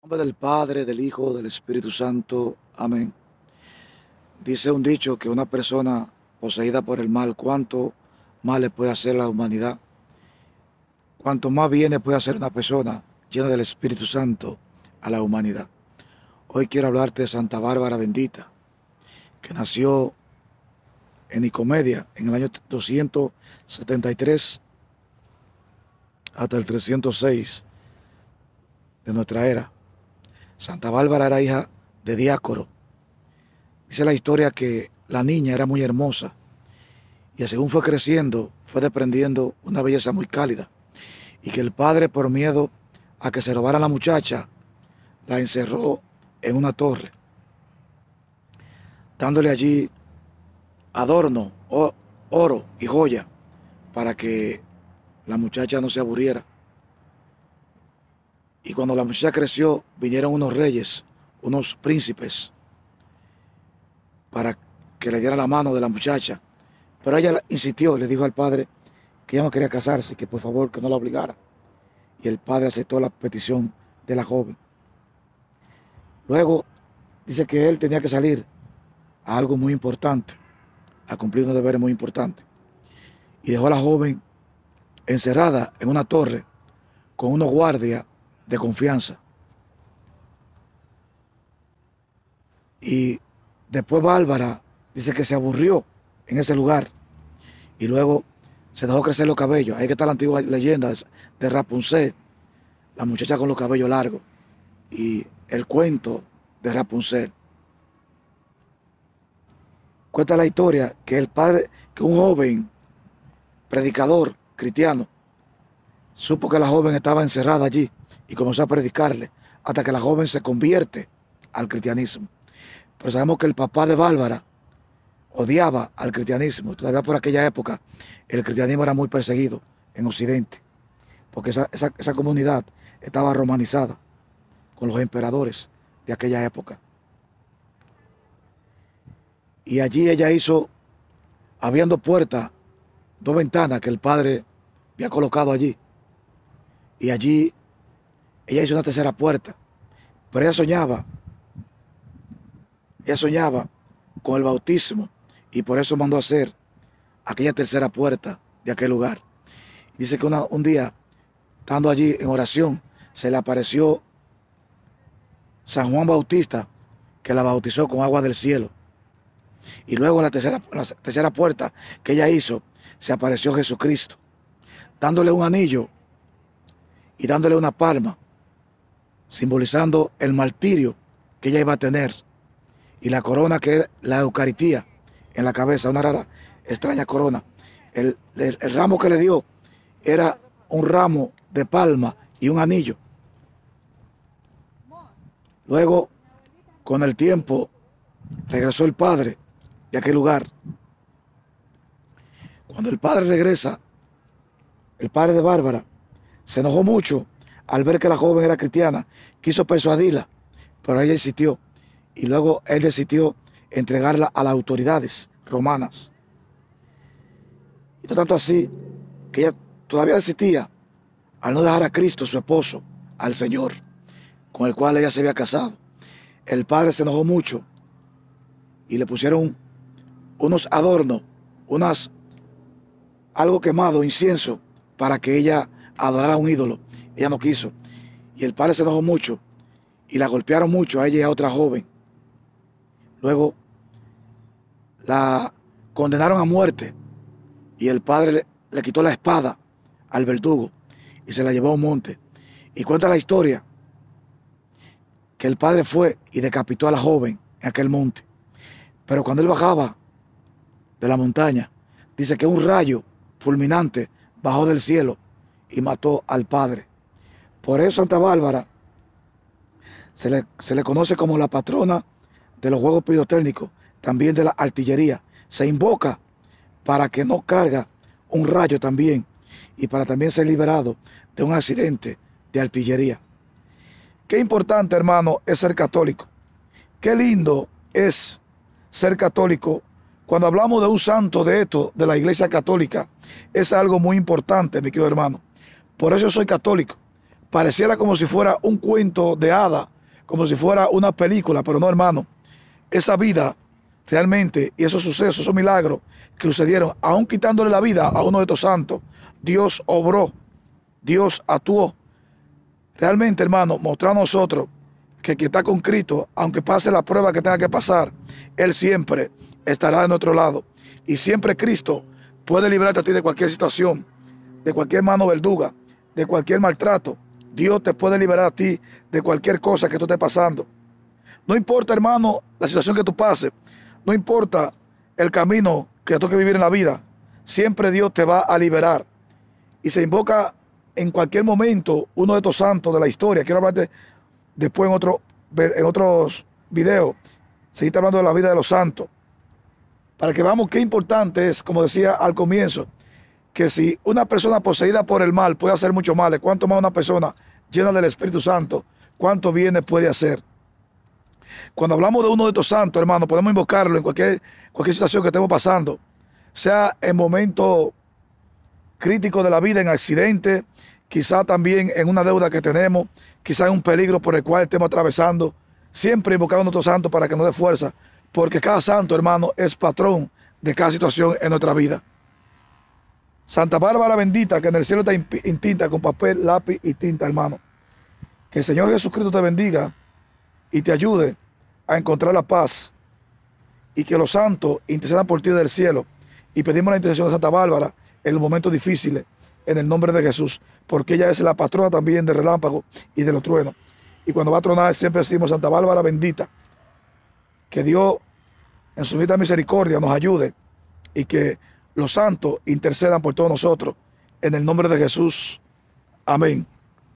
Nombre del Padre, del Hijo, del Espíritu Santo. Amén. Dice un dicho que una persona poseída por el mal, ¿cuánto mal le puede hacer a la humanidad? Cuanto más bien le puede hacer una persona llena del Espíritu Santo a la humanidad. Hoy quiero hablarte de Santa Bárbara Bendita, que nació en Nicomedia en el año 273 hasta el 306 de nuestra era. Santa Bárbara era hija de Diácoro. Dice la historia que la niña era muy hermosa y según fue creciendo fue desprendiendo una belleza muy cálida, y que el padre, por miedo a que se robara la muchacha, la encerró en una torre, dándole allí adorno, oro y joya, para que la muchacha no se aburriera. Y cuando la muchacha creció, vinieron unos reyes, unos príncipes, para que le diera la mano de la muchacha. Pero ella insistió, le dijo al padre que ella no quería casarse, que por favor que no la obligara. Y el padre aceptó la petición de la joven. Luego dice que él tenía que salir a algo muy importante, a cumplir unos deberes muy importantes. Y dejó a la joven encerrada en una torre con unos guardias de confianza. Y después Bárbara dice que se aburrió en ese lugar y luego se dejó crecer los cabellos. Ahí que está la antigua leyenda de Rapunzel, la muchacha con los cabellos largos, y el cuento de Rapunzel. Cuenta la historia que un joven predicador cristiano supo que la joven estaba encerrada allí y comenzó a predicarle hasta que la joven se convierte al cristianismo. Pero sabemos que el papá de Bárbara odiaba al cristianismo. Todavía por aquella época el cristianismo era muy perseguido en Occidente, porque esa comunidad estaba romanizada con los emperadores de aquella época. Y allí ella hizo, habiendo puertas, dos ventanas que el padre había colocado allí. Y allí ella hizo una tercera puerta. Pero ella soñaba con el bautismo, y por eso mandó a hacer aquella tercera puerta de aquel lugar. Dice que un día, estando allí en oración, se le apareció San Juan Bautista, que la bautizó con agua del cielo. Y luego en la tercera puerta que ella hizo, se apareció Jesucristo, dándole un anillo y dándole una palma, simbolizando el martirio que ella iba a tener, y la corona que es la Eucaristía en la cabeza, una rara, extraña corona. El ramo que le dio era un ramo de palma y un anillo. Luego, con el tiempo, regresó el padre de aquel lugar. Cuando el padre regresa, el padre de Bárbara se enojó mucho al ver que la joven era cristiana. Quiso persuadirla, pero ella insistió. Y luego él decidió entregarla a las autoridades romanas. Y no tanto así, que ella todavía desistía al no dejar a Cristo, su esposo, al Señor, con el cual ella se había casado. El padre se enojó mucho y le pusieron unos adornos, algo quemado, incienso, para que ella adorara a un ídolo. Ella no quiso. Y el padre se enojó mucho y la golpearon mucho a ella y a otra joven. Luego la condenaron a muerte y el padre le quitó la espada al verdugo y se la llevó a un monte. Y cuenta la historia que el padre fue y decapitó a la joven en aquel monte. Pero cuando él bajaba de la montaña, dice que un rayo fulminante bajó del cielo y mató al padre. Por eso Santa Bárbara se le conoce como la patrona de los juegos pirotécnicos, también de la artillería. Se invoca para que no carga un rayo también, y para también ser liberado de un accidente de artillería. Qué importante, hermano, es ser católico. Qué lindo es ser católico. Cuando hablamos de un santo de esto, de la Iglesia Católica, es algo muy importante, mi querido hermano. Por eso soy católico. Pareciera como si fuera un cuento de hada como si fuera una película, pero no, hermano. Esa vida realmente y esos sucesos, esos milagros que sucedieron, aún quitándole la vida a uno de estos santos, Dios obró, Dios actuó. Realmente, hermano, mostró a nosotros que quien está con Cristo, aunque pase la prueba que tenga que pasar, Él siempre estará de nuestro lado. Y siempre Cristo puede librarte a ti de cualquier situación, de cualquier mano verduga, de cualquier maltrato. Dios te puede liberar a ti de cualquier cosa que tú estés pasando. No importa, hermano, la situación que tú pases. No importa el camino que te toque vivir en la vida. Siempre Dios te va a liberar. Y se invoca en cualquier momento uno de estos santos de la historia. Quiero hablarte después en otros videos. Seguir hablando de la vida de los santos. Para que veamos qué importante es, como decía al comienzo, que si una persona poseída por el mal puede hacer mucho mal, cuánto más una persona llena del Espíritu Santo, cuánto bienes puede hacer. Cuando hablamos de uno de estos santos, hermano, podemos invocarlo en cualquier situación que estemos pasando, sea en momentos críticos de la vida, en accidentes, quizá también en una deuda que tenemos, quizá en un peligro por el cual estemos atravesando. Siempre invocando a nuestro santo para que nos dé fuerza, porque cada santo, hermano, es patrón de cada situación en nuestra vida. Santa Bárbara bendita, que en el cielo está intinta con papel, lápiz y tinta, hermano. Que el Señor Jesucristo te bendiga y te ayude a encontrar la paz, y que los santos intercedan por ti del cielo. Y pedimos la intercesión de Santa Bárbara en los momentos difíciles, en el nombre de Jesús, porque ella es la patrona también del relámpago y de los truenos. Y cuando va a tronar siempre decimos: Santa Bárbara bendita. Que Dios en su vida misericordia nos ayude y que los santos intercedan por todos nosotros en el nombre de Jesús. Amén.